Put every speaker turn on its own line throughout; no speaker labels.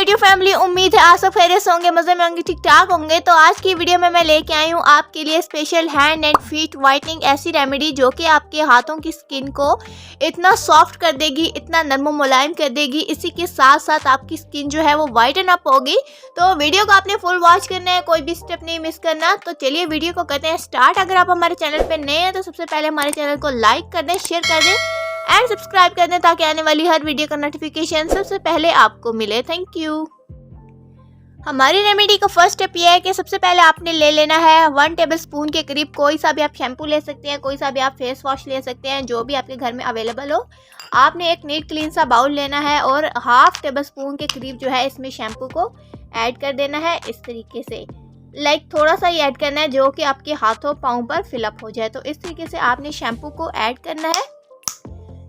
YouTube family, उम्मीद है आप सब खैरियत से होंगे, मज़े में होंगे, ठीक ठाक होंगे। तो आज की वीडियो में मैं लेके आई हूँ आपके लिए special hand and feet whitening ऐसी रेमेडी जो कि आपके हाथों की स्किन को इतना सॉफ्ट कर देगी, इतना नरम मुलायम कर देगी। इसी के साथ साथ आपकी स्किन जो है वो वाइटन अप होगी। तो वीडियो को आपने फुल वॉच करना है, कोई भी स्टेप नहीं मिस करना। तो चलिए वीडियो को करते हैं स्टार्ट। अगर आप हमारे चैनल पर नए हैं तो सबसे पहले हमारे चैनल को लाइक कर दें, शेयर कर दें एंड सब्सक्राइब कर दें ताकि आने वाली हर वीडियो का नोटिफिकेशन सबसे पहले आपको मिले। Thank you. हमारी रेमेडी का फर्स्ट स्टेप ये है कि सबसे पहले आपने ले लेना है 1 टेबलस्पून के करीब, कोई सा भी आप शैम्पू ले सकते हैं, कोई सा भी आप फेस वॉश ले सकते हैं, जो भी आपके घर में अवेलेबल हो। आपने एक नीट क्लीन सा बाउल लेना है और 1/2 टेबलस्पून के करीब जो है इसमें शैम्पू को ऐड कर देना है। इस तरीके से थोड़ा सा ही ऐड करना है जो कि आपके हाथों पाँव पर फिलअप हो जाए। तो इस तरीके से आपने शैम्पू को ऐड करना है।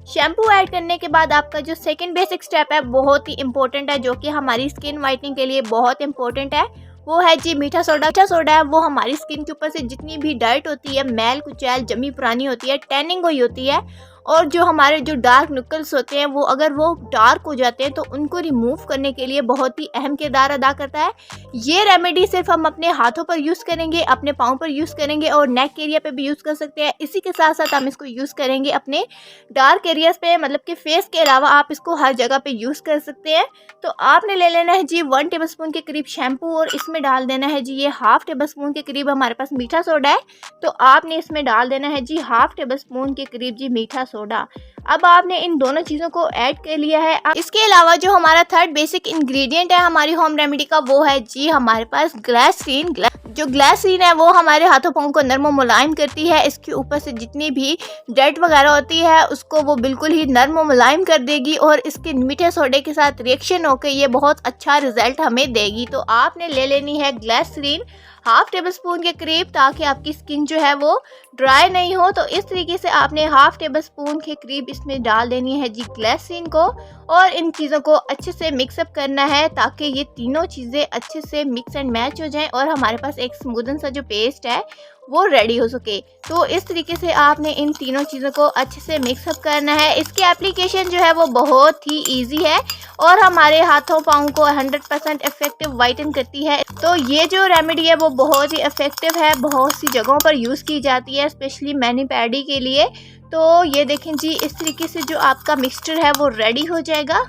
शैम्पू ऐड करने के बाद आपका जो सेकंड बेसिक स्टेप है बहुत ही इंपॉर्टेंट है, जो कि हमारी स्किन वाइटनिंग के लिए बहुत इंपॉर्टेंट है। वो है जी मीठा सोडा। मीठा सोडा है वो हमारी स्किन के ऊपर से जितनी भी डर्ट होती है, मैल कुचैल जमी पुरानी होती है, टैनिंग हुई होती है और जो हमारे जो डार्क निकल्स होते हैं वो अगर वो डार्क हो जाते हैं तो उनको रिमूव करने के लिए बहुत ही अहम किरदार अदा करता है। ये रेमेडी सिर्फ हम अपने हाथों पर यूज़ करेंगे, अपने पाँव पर यूज़ करेंगे और नेक एरिया पे भी यूज़ कर सकते हैं। इसी के साथ साथ हम इसको यूज़ करेंगे अपने डार्क एरियाज़ पे, मतलब कि फेस के अलावा आप इसको हर जगह पे यूज़ कर सकते हैं। तो आपने ले लेना है जी 1 टेबलस्पून के करीब शैम्पू और इसमें डाल देना है जी ये 1/2 टेबलस्पून के करीब हमारे पास मीठा सोडा है। तो आपने इसमें डाल देना है जी 1/2 टेबलस्पून के करीब जी मीठा सोडा। अब आपने इन दोनों चीज़ों को ऐड कर लिया है। इसके अलावा जो हमारा थर्ड बेसिक इंग्रेडिएंट है हमारी होम रेमेडी का, वो है जी हमारे पास ग्लिसरीन। जो ग्लिसरीन है वो हमारे हाथों पाँव को नरम मुलायम करती है। इसके ऊपर से जितनी भी डर्ट वगैरह होती है उसको वो बिल्कुल ही नरम मुलायम कर देगी और इसके मीठे सोडे के साथ रिएक्शन होकर ये बहुत अच्छा रिजल्ट हमें देगी। तो आपने ले लेनी है ग्लिसरीन 1/2 टेबलस्पून के करीब, ताकि आपकी स्किन जो है वो ड्राई नहीं हो। तो इस तरीके से आपने 1/2 टेबलस्पून के करीब इसमें डाल देनी है जी ग्लिसरीन को और इन चीज़ों को अच्छे से मिक्सअप करना है ताकि ये तीनों चीज़ें अच्छे से मिक्स एंड मैच हो जाएं और हमारे पास एक स्मूदन सा जो पेस्ट है वो रेडी हो सके। तो इस तरीके से आपने इन तीनों चीज़ों को अच्छे से मिक्सअप करना है। इसकी एप्लीकेशन जो है वो बहुत ही इजी है और हमारे हाथों पाँव को 100% इफेक्टिव वाइटन करती है। तो ये जो रेमेडी है वो बहुत ही इफेक्टिव है, बहुत सी जगहों पर यूज़ की जाती है, स्पेशली मैनी पैडी के लिए। तो ये देखें जी, इस तरीके से जो आपका मिक्सचर है वो रेडी हो जाएगा।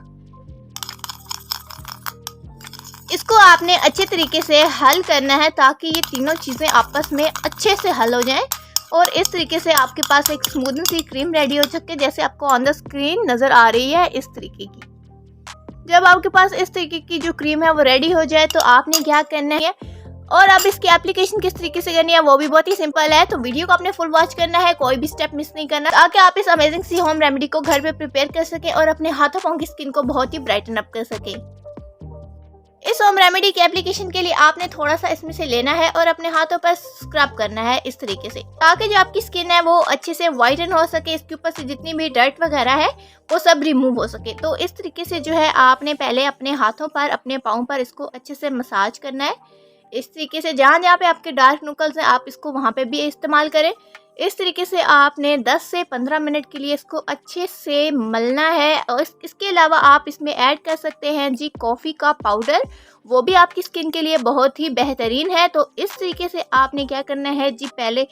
इसको आपने अच्छे तरीके से हल करना है ताकि ये तीनों चीज़ें आपस में अच्छे से हल हो जाएं और इस तरीके से आपके पास एक स्मूदन सी क्रीम रेडी हो सके, जैसे आपको ऑन द स्क्रीन नज़र आ रही है इस तरीके की। जब आपके पास इस तरीके की जो क्रीम है वो रेडी हो जाए तो आपने क्या करना है और अब इसकी एप्लीकेशन किस तरीके से करनी है वो भी बहुत ही सिंपल है। तो वीडियो को आपने फुल वॉच करना है, कोई भी स्टेप मिस नहीं करना, ताकि आप इस अमेजिंग सी होम रेमेडी को घर पे प्रिपेयर कर सकें और अपने हाथों पाँव की स्किन को बहुत ही ब्राइटन अप कर सकें। इस होम रेमेडी के एप्लीकेशन के लिए आपने थोड़ा सा इसमें से लेना है और अपने हाथों पर स्क्रब करना है इस तरीके से, ताकि जो आपकी स्किन है वो अच्छे से वाइटन हो सके, इसके ऊपर से जितनी भी डर्ट वगैरह है वो सब रिमूव हो सके। तो इस तरीके से जो है आपने पहले अपने हाथों पर, अपने पाँव पर इसको अच्छे से मसाज करना है। इस तरीके से जहाँ जहाँ पे आपके डार्क नकल्स हैं आप इसको वहाँ पे भी इस्तेमाल करें। इस तरीके से आपने 10 से 15 मिनट के लिए इसको अच्छे से मलना है और इसके अलावा आप इसमें ऐड कर सकते हैं जी कॉफ़ी का पाउडर, वो भी आपकी स्किन के लिए बहुत ही बेहतरीन है। तो इस तरीके से आपने क्या करना है जी, पहले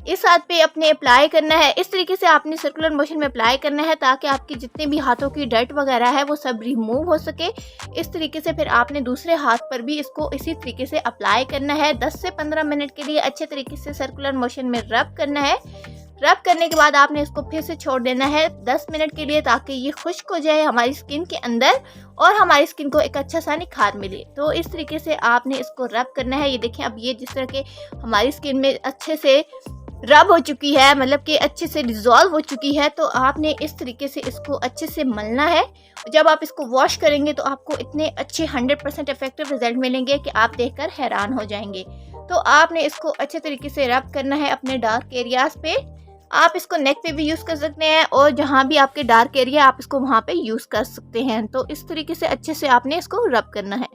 इस हाथ पे अपने अप्लाई करना है। इस तरीके से आपने सर्कुलर मोशन में अप्लाई करना है ताकि आपकी जितने भी हाथों की डर्ट वगैरह है वो सब रिमूव हो सके। इस तरीके से फिर आपने दूसरे हाथ पर भी इसको इसी तरीके से अप्लाई करना है। 10 से 15 मिनट के लिए अच्छे तरीके से सर्कुलर मोशन में रब करना है। रब करने के बाद आपने इसको फिर से छोड़ देना है 10 मिनट के लिए, ताकि ये खुश्क हो जाए हमारी स्किन के अंदर और हमारी स्किन को एक अच्छा सा निखार मिले। तो इस तरीके से आपने इसको रब करना है। ये देखें, अब ये जिस तरह के हमारी स्किन में अच्छे से रब हो चुकी है, मतलब कि अच्छे से डिज़ोल्व हो चुकी है। तो आपने इस तरीके से इसको अच्छे से मलना है। जब आप इसको वॉश करेंगे तो आपको इतने अच्छे 100% इफेक्टिव रिजल्ट मिलेंगे कि आप देखकर हैरान हो जाएंगे। तो आपने इसको अच्छे तरीके से रब करना है अपने डार्क एरियाज़ पे। आप इसको नेक पे भी यूज़ कर सकते हैं और जहाँ भी आपके डार्क एरिया आप इसको वहाँ पे यूज़ कर सकते हैं। तो इस तरीके से अच्छे से आपने इसको रब करना है।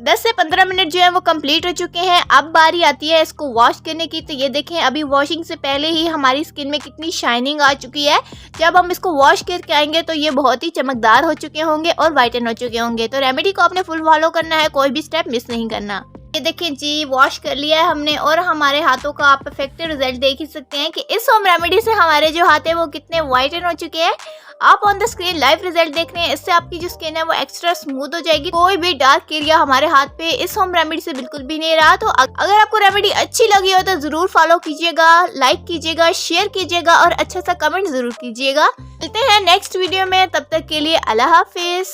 10 से 15 मिनट जो है वो कंप्लीट हो चुके हैं। अब बारी आती है इसको वॉश करने की। तो ये देखें अभी वॉशिंग से पहले ही हमारी स्किन में कितनी शाइनिंग आ चुकी है। जब हम इसको वॉश करके आएंगे तो ये बहुत ही चमकदार हो चुके होंगे और वाइटन हो चुके होंगे। तो रेमेडी को आपने फुल फॉलो करना है, कोई भी स्टेप मिस नहीं करना। ये देखें जी, वॉश कर लिया है हमने और हमारे हाथों का आप परफेक्ट रिजल्ट देख ही सकते हैं कि इस होम रेमेडी से हमारे जो हाथ है वो कितने वाइटन हो चुके हैं। आप on the screen live result देख रहे हैं। इससे आपकी जो स्किन है वो एक्स्ट्रा स्मूथ हो जाएगी। कोई भी डार्क एरिया हमारे हाथ पे इस होम रेमेडी से बिल्कुल भी नहीं रहा। तो अगर आपको रेमेडी अच्छी लगी हो तो जरूर फॉलो कीजिएगा, लाइक कीजिएगा, शेयर कीजिएगा और अच्छा सा कमेंट जरूर कीजिएगा। मिलते हैं नेक्स्ट वीडियो में, तब तक के लिए अल्लाह हाफिज।